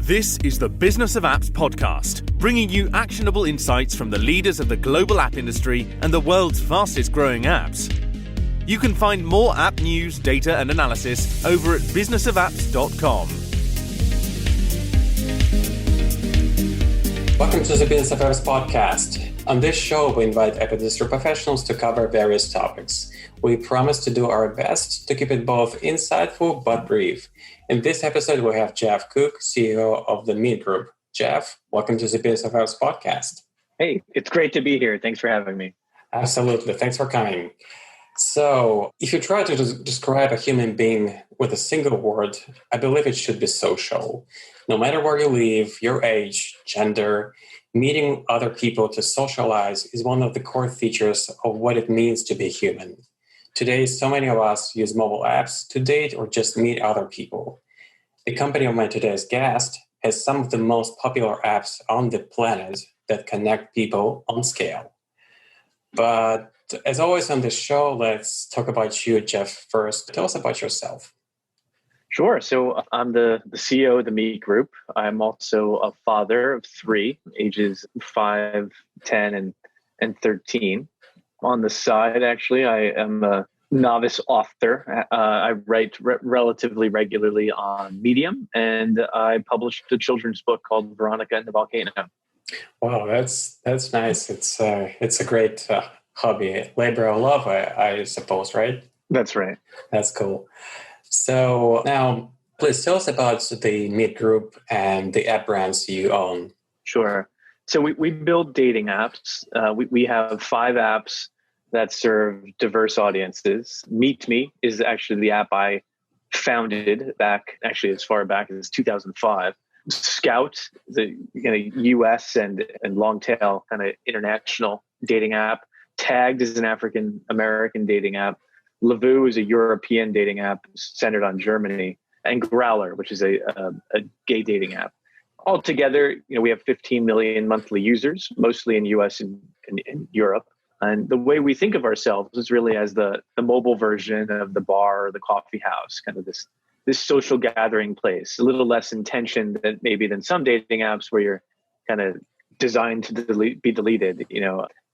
This is the Business of Apps podcast, bringing you actionable insights from the leaders of the global app industry and the world's fastest growing apps. You can find more app news, data and analysis over at businessofapps.com. Welcome to the Business of Apps podcast. On this show, we invite app industry professionals to cover various topics. We promise to do our best to keep it both insightful but brief. In this episode, we have Geoff Cook, CEO of the Meet Group. Geoff, welcome to the Business of Apps podcast. Hey, it's great to be here. Thanks for having me. Absolutely. Thanks for coming. So, if you try to describe a human being with a single word, I believe it should be social. No matter where you live, your age, gender, meeting other people to socialize is one of the core features of what it means to be human. Today, so many of us use mobile apps to date or just meet other people. The company of my today's guest has some of the most popular apps on the planet that connect people on scale. But as always on this show, let's talk about you, Geoff, first. Tell us about yourself. Sure. So I'm the CEO of the Meet Group. I'm also a father of three, ages 5, 10, and 13. On the side, actually, I am a novice author. I write relatively regularly on Medium, and I published a children's book called Veronica and the Volcano. Wow, that's nice. It's a great hobby, labor of love, I suppose, right? That's right. That's cool. So now, please tell us about the Meet Group and the app brands you own. Sure. So we build dating apps. We have 5 apps that serve diverse audiences. MeetMe is actually the app I founded back, actually as far back as 2005. SKOUT, the US and long tail kind of international dating app. Tagged is an African American dating app. LOVOO is a European dating app centered on Germany, and GROWLr, which is a gay dating app. Altogether, we have 15 million monthly users, mostly in US and Europe. And the way we think of ourselves is really as the mobile version of the bar or the coffee house, kind of this social gathering place, a little less intention than some dating apps where you're kind of designed to be deleted,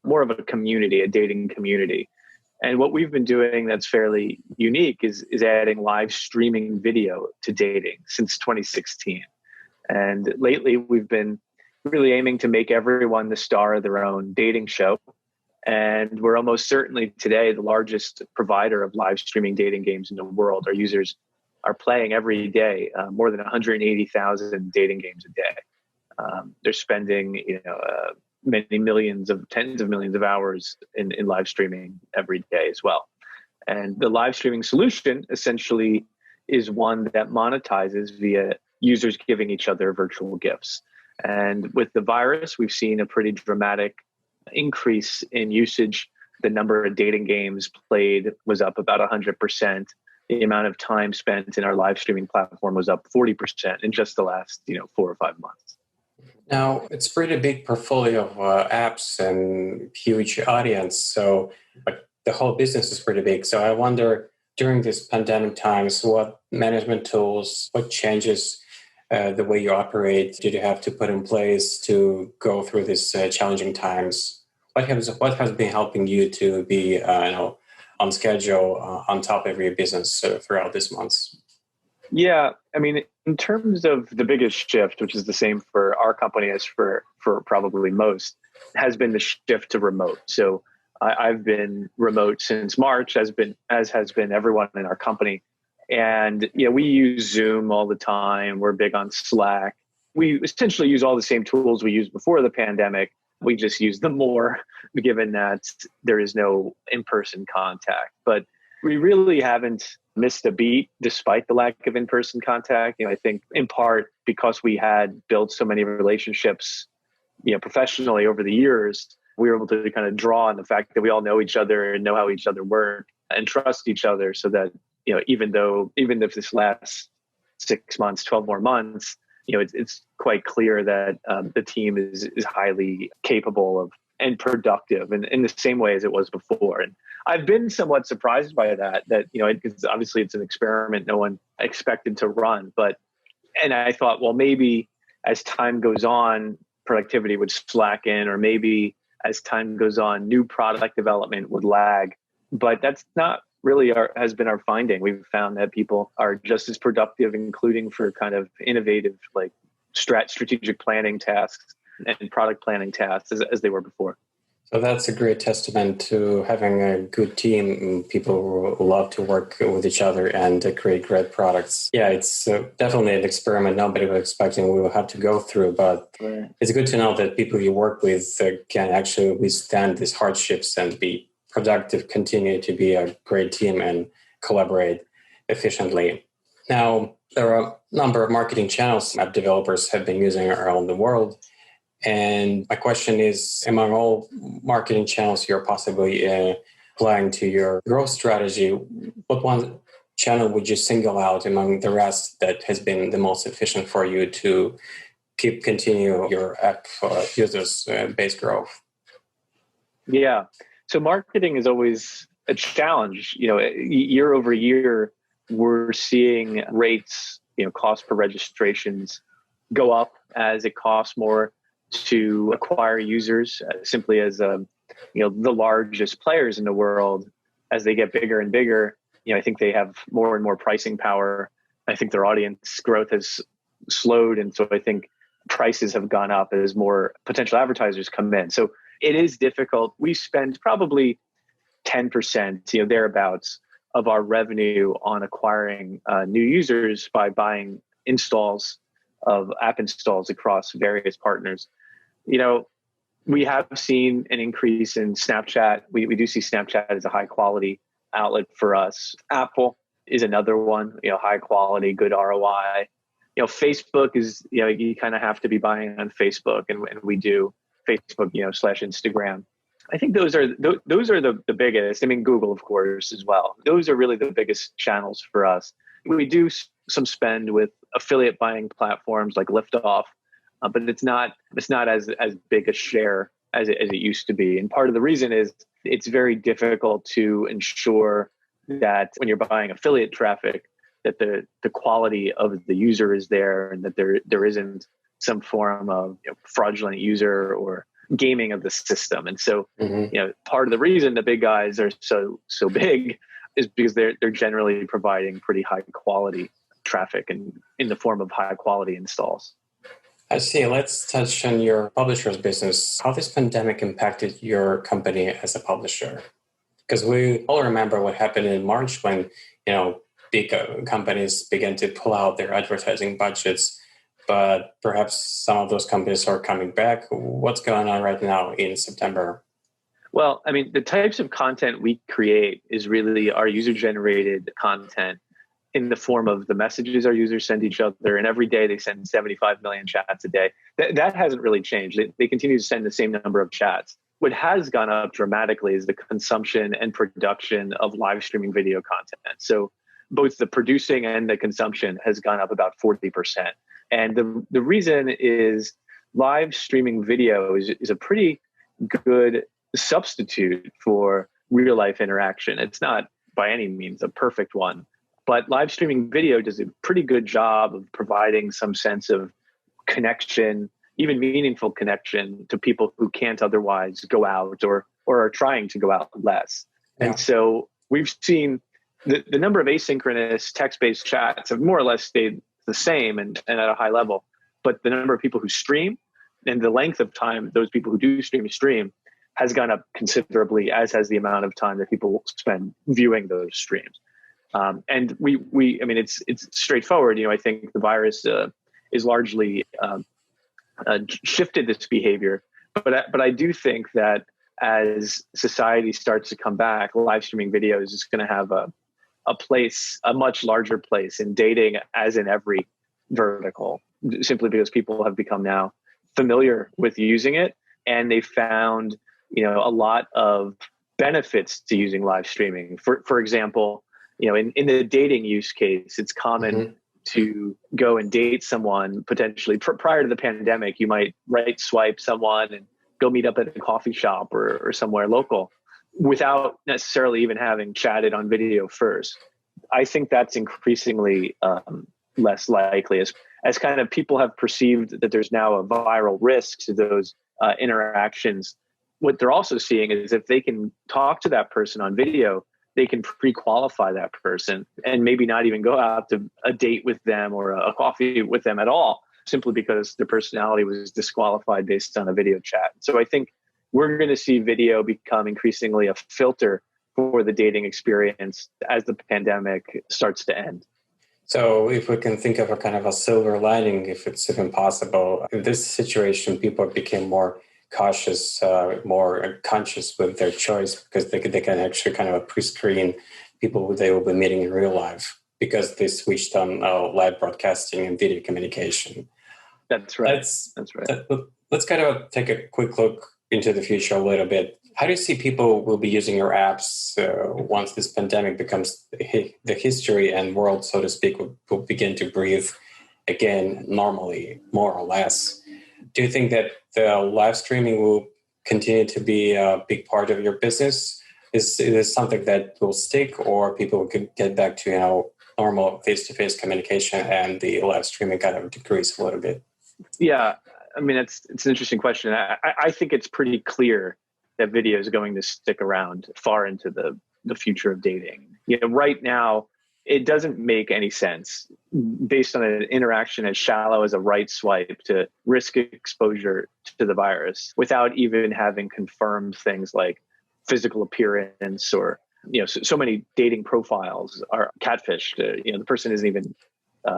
more of a community, a dating community. And what we've been doing that's fairly unique is adding live streaming video to dating since 2016. And lately we've been really aiming to make everyone the star of their own dating show. And we're almost certainly today the largest provider of live streaming dating games in the world. Our users are playing every day, more than 180,000 dating games a day. They're spending, many tens of millions of hours in live streaming every day as well. And the live streaming solution essentially is one that monetizes via users giving each other virtual gifts. And with the virus, we've seen a pretty dramatic increase in usage. The number of dating games played was up about 100%. The amount of time spent in our live streaming platform was up 40% in just the last 4 or 5 months. Now, it's a pretty big portfolio of apps and huge audience. So the whole business is pretty big. So I wonder, during these pandemic times, what management tools, what changes the way you operate did you have to put in place to go through these challenging times? What has been helping you to be on schedule, on top of your business throughout these months? Yeah, in terms of the biggest shift, which is the same for our company as for probably most, has been the shift to remote. So I've been remote since March, as has been everyone in our company. And we use Zoom all the time. We're big on Slack. We essentially use all the same tools we used before the pandemic. We just use them more, given that there is no in-person contact. But we really haven't missed a beat despite the lack of in-person contact. I think in part because we had built so many relationships, professionally over the years, we were able to kind of draw on the fact that we all know each other and know how each other work and trust each other, so that even if this lasts 6 months, 12 more months, it's quite clear that the team is highly capable of and productive in the same way as it was before. And I've been somewhat surprised by that, because obviously it's an experiment no one expected to run. And I thought, well, maybe as time goes on, productivity would slacken, or maybe as time goes on, new product development would lag. But that's not really has been our finding. We've found that people are just as productive, including for kind of innovative, like strategic planning tasks and product planning tasks as they were before. So that's a great testament to having a good team, people who love to work with each other and create great products. Yeah, it's definitely an experiment nobody was expecting we will have to go through, but it's good to know that people you work with can actually withstand these hardships and be productive, continue to be a great team and collaborate efficiently. Now, there are a number of marketing channels app developers have been using around the world. And my question is, among all marketing channels you're possibly applying to your growth strategy, what one channel would you single out among the rest that has been the most efficient for you to continue your app users base growth? Yeah. So marketing is always a challenge. Year over year, we're seeing rates, cost per registrations go up as it costs more to acquire users, simply as the largest players in the world. As they get bigger and bigger, I think they have more and more pricing power. I think their audience growth has slowed, and so I think prices have gone up as more potential advertisers come in. So it is difficult. We spend probably 10%, thereabouts, of our revenue on acquiring new users by buying installs of app installs across various partners. We have seen an increase in Snapchat. We do see Snapchat as a high quality outlet for us. Apple is another one, high quality, good ROI. Facebook is, you kind of have to be buying on Facebook, and we do Facebook, / Instagram. I think those are the biggest. I mean, Google, of course, as well. Those are really the biggest channels for us. We do some spend with affiliate buying platforms like Liftoff, but it's not as big a share as it used to be. And part of the reason is it's very difficult to ensure that when you're buying affiliate traffic, that the quality of the user is there, and that there isn't some form of fraudulent user or gaming of the system. And so, part of the reason the big guys are so big is because they're generally providing pretty high quality traffic and in the form of high quality installs. I see. Let's touch on your publisher's business. How this pandemic impacted your company as a publisher? Because we all remember what happened in March when, big companies began to pull out their advertising budgets, but perhaps some of those companies are coming back. What's going on right now in September? Well, I mean, the types of content we create is really our user-generated content in the form of the messages our users send each other. And every day they send 75 million chats a day. That hasn't really changed. They continue to send the same number of chats. What has gone up dramatically is the consumption and production of live streaming video content. So both the producing and the consumption has gone up about 40%. And the reason is live streaming video is a pretty good substitute for real life interaction. It's not by any means a perfect one, but live streaming video does a pretty good job of providing some sense of connection, even meaningful connection, to people who can't otherwise go out or are trying to go out less. Yeah. And so we've seen the number of asynchronous text-based chats have more or less stayed the same and at a high level, but the number of people who stream and the length of time those people who do stream has gone up considerably, as has the amount of time that people spend viewing those streams. And I mean, it's straightforward. I think the virus is largely shifted this behavior, but I do think that as society starts to come back, live streaming videos is going to have a much larger place in dating, as in every vertical, simply because people have become now familiar with using it, and they found a lot of benefits to using live streaming. For example, in the dating use case, it's common to go and date someone potentially prior to the pandemic. You might right swipe someone and go meet up at a coffee shop or somewhere local without necessarily even having chatted on video first. I think that's increasingly less likely as kind of people have perceived that there's now a viral risk to those interactions, what they're also seeing is if they can talk to that person on video, they can pre-qualify that person and maybe not even go out to a date with them or a coffee with them at all, simply because their personality was disqualified based on a video chat. So I think we're going to see video become increasingly a filter for the dating experience as the pandemic starts to end. So if we can think of a kind of a silver lining, if it's even possible, in this situation, people became more cautious, more conscious with their choice, because they can actually kind of pre-screen people who they will be meeting in real life because they switched on live broadcasting and video communication. That's right. That's right. Let's kind of take a quick look into the future a little bit. How do you see people will be using your apps once this pandemic becomes the history and world, so to speak, will begin to breathe again normally, more or less? Do you think that the live streaming will continue to be a big part of your business? Is it something that will stick, or people could get back to normal face-to-face communication and the live streaming kind of decrease a little bit? Yeah, I mean, it's an interesting question. I think it's pretty clear that video is going to stick around far into the future of dating. Right now, it doesn't make any sense based on an interaction as shallow as a right swipe to risk exposure to the virus without even having confirmed things like physical appearance or, so many dating profiles are catfished. The person isn't even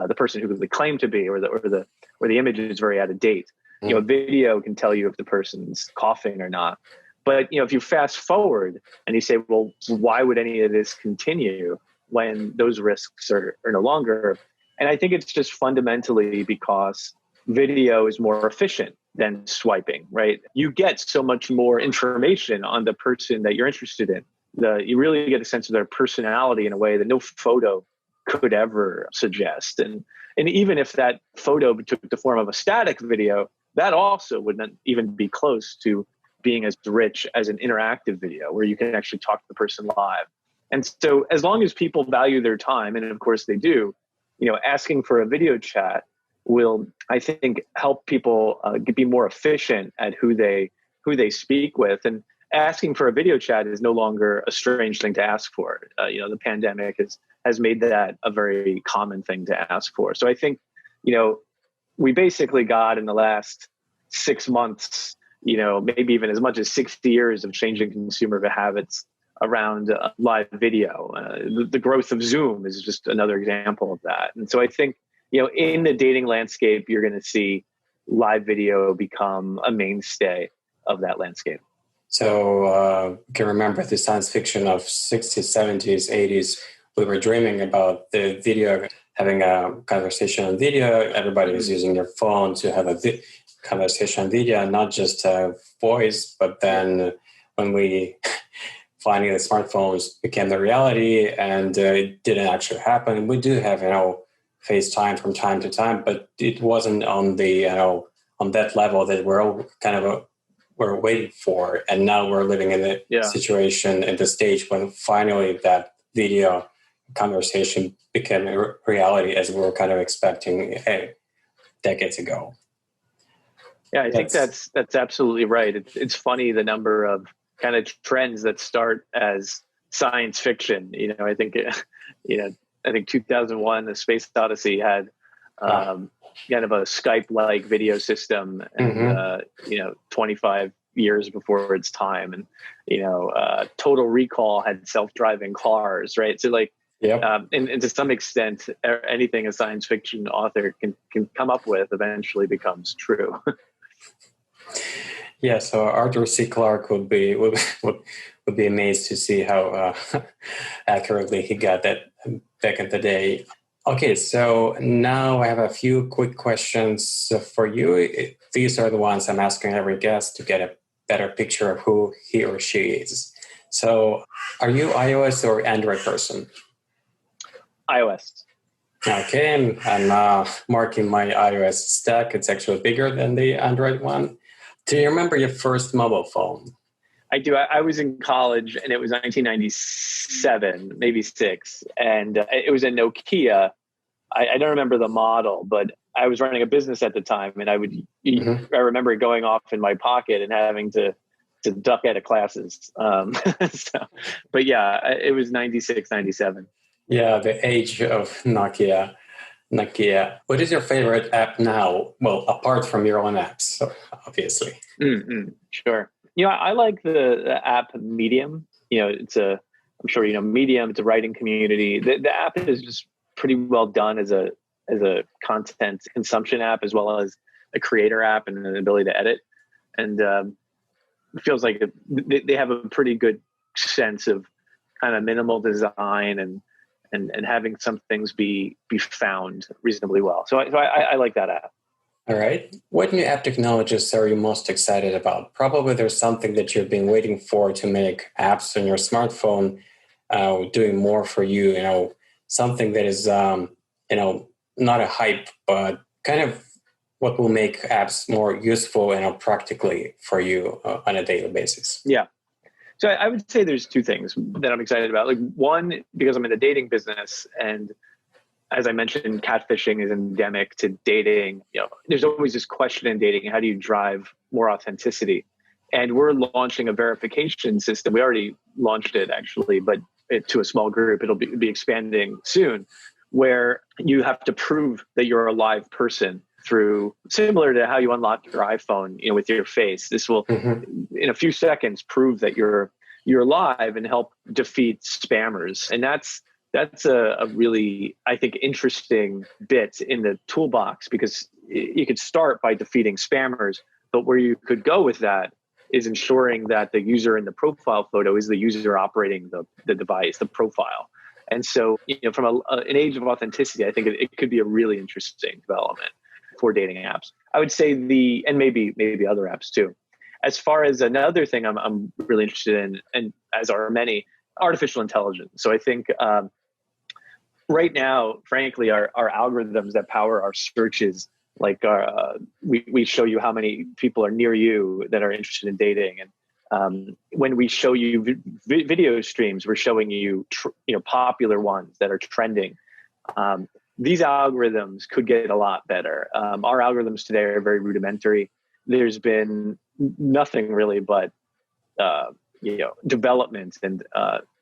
the person who they claim to be, or the image is very out of date. Video can tell you if the person's coughing or not. But, if you fast forward and you say, well, why would any of this continue when those risks are no longer? And I think it's just fundamentally because video is more efficient than swiping, right? You get so much more information on the person that you're interested in. You really get a sense of their personality in a way that no photo could ever suggest. And even if that photo took the form of a static video, that also would not even be close to being as rich as an interactive video where you can actually talk to the person live. And so as long as people value their time, and of course they do, asking for a video chat will, I think, help people be more efficient at who they speak with. And asking for a video chat is no longer a strange thing to ask for. The pandemic has made that a very common thing to ask for. So I think, we basically got in the last 6 months, maybe even as much as 60 years of changing consumer habits around live video. The growth of Zoom is just another example of that. And so I think, in the dating landscape, you're going to see live video become a mainstay of that landscape. So you can remember the science fiction of 60s, 70s, 80s. We were dreaming about the video, having a conversation on video. Everybody was using their phone to have a conversation on video, not just voice. But then when finally the smartphones became the reality and it didn't actually happen. We do have, FaceTime from time to time, but it wasn't on the, on that level that we're all we're waiting for. And now we're living in the situation at the stage when finally that video conversation became a reality as we were kind of expecting decades ago. Yeah, I think that's absolutely right. It's funny the number of kind of trends that start as science fiction. I think 2001, The Space Odyssey had kind of a Skype-like video system, and 25 years before its time, and Total Recall had self-driving cars, right? So and to some extent, anything a science fiction author can come up with eventually becomes true. Yeah, so Arthur C. Clarke would be amazed to see how accurately he got that back in the day. Okay, so now I have a few quick questions for you. These are the ones I'm asking every guest to get a better picture of who he or she is. So, are you iOS or Android person? iOS. Okay, I'm marking my iOS stack. It's actually bigger than the Android one. Do you remember your first mobile phone? I do. I was in college, and it was 1997, maybe 6, and it was a Nokia. I don't remember the model, but I was running a business at the time, and I remember it going off in my pocket and having to duck out of classes. But yeah, it was 96, 97. Yeah, the age of Nokia. What is your favorite app now? Well, apart from your own apps, obviously. Sure. I like the app Medium. I'm sure Medium. It's a writing community. The app is just pretty well done as a content consumption app, as well as a creator app and an ability to edit. And it feels like they have a pretty good sense of kind of minimal design and having some things be found reasonably well. So I like that app. All right. What new app technologies are you most excited about? Probably there's something that you've been waiting for to make apps on your smartphone doing more for you, something that is, not a hype, but kind of what will make apps more useful and practically for you on a daily basis. Yeah. So I would say there's two things that I'm excited about. Like, one, because I'm in the dating business, and as I mentioned, catfishing is endemic to dating. There's always this question in dating: how do you drive more authenticity? And we're launching a verification system. We already launched it, actually, but to a small group. It'll be expanding soon, where you have to prove that you're a live person through, similar to how you unlock your iPhone, with your face. This will, in a few seconds, prove that you're live and help defeat spammers. And that's a really, I think, interesting bit in the toolbox, because you could start by defeating spammers, but where you could go with that is ensuring that the user in the profile photo is the user operating the device, the profile. And so, from an age of authenticity, I think it could be a really interesting development for dating apps. I would say and maybe other apps too. As far as another thing I'm really interested in, and as are many, artificial intelligence. So I think right now, frankly, our algorithms that power our searches, like we show you how many people are near you that are interested in dating, and when we show you video streams, we're showing you popular ones that are trending. These algorithms could get a lot better. Our algorithms today are very rudimentary. There's been nothing really but development and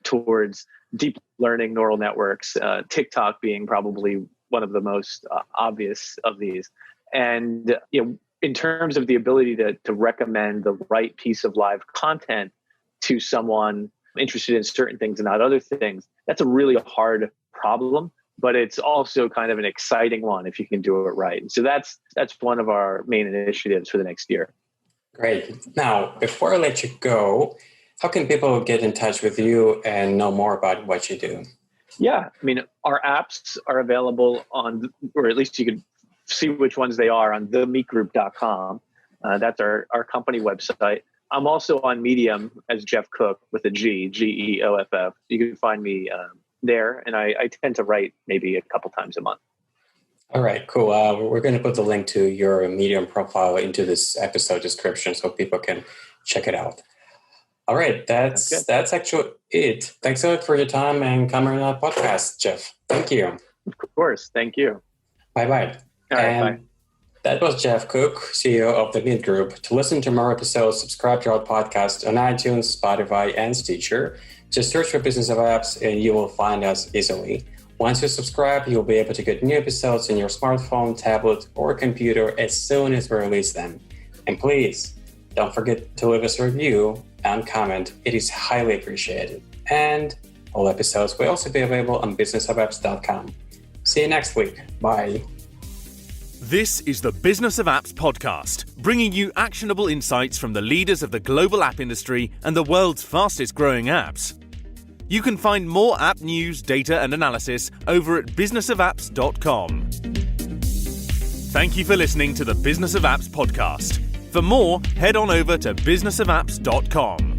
towards deep learning neural networks. TikTok being probably one of the most obvious of these. And in terms of the ability to recommend the right piece of live content to someone interested in certain things and not other things, that's a really hard problem. But it's also kind of an exciting one if you can do it right. And so that's one of our main initiatives for the next year. Great. Now, before I let you go, how can people get in touch with you and know more about what you do? Yeah, our apps are available on, or at least you can see which ones they are on themeetgroup.com. That's our company website. I'm also on Medium as Geoff Cook with a G, Geoff. You can find me there, and I tend to write maybe a couple times a month. All right, cool. We're going to put the link to your Medium profile into this episode description so people can check it out. All right, that's actually it. Thanks a lot for your time and coming on our podcast, Geoff. Thank you. Of course, thank you. Bye-bye. All right, bye. That was Geoff Cook, CEO of the Meet Group. To listen to more episodes, subscribe to our podcast on iTunes, Spotify, and Stitcher. Just search for Business of Apps and you will find us easily. Once you subscribe, you'll be able to get new episodes on your smartphone, tablet, or computer as soon as we release them. And please, don't forget to leave us a review and comment. It is highly appreciated. And all episodes will also be available on businessofapps.com. See you next week. Bye. This is the Business of Apps podcast, bringing you actionable insights from the leaders of the global app industry and the world's fastest growing apps. You can find more app news, data, and analysis over at businessofapps.com. Thank you for listening to the Business of Apps podcast. For more, head on over to businessofapps.com.